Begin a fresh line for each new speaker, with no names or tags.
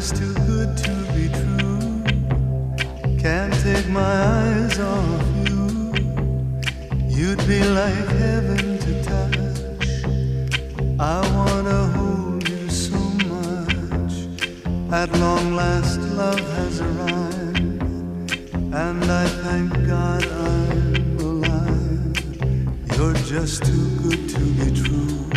just too good to be true. Can't take my eyes off you. You'd be like heaven to touch. I wanna hold you so much. At long last love has arrived, and I thank God I'm alive. You're just too good to be true.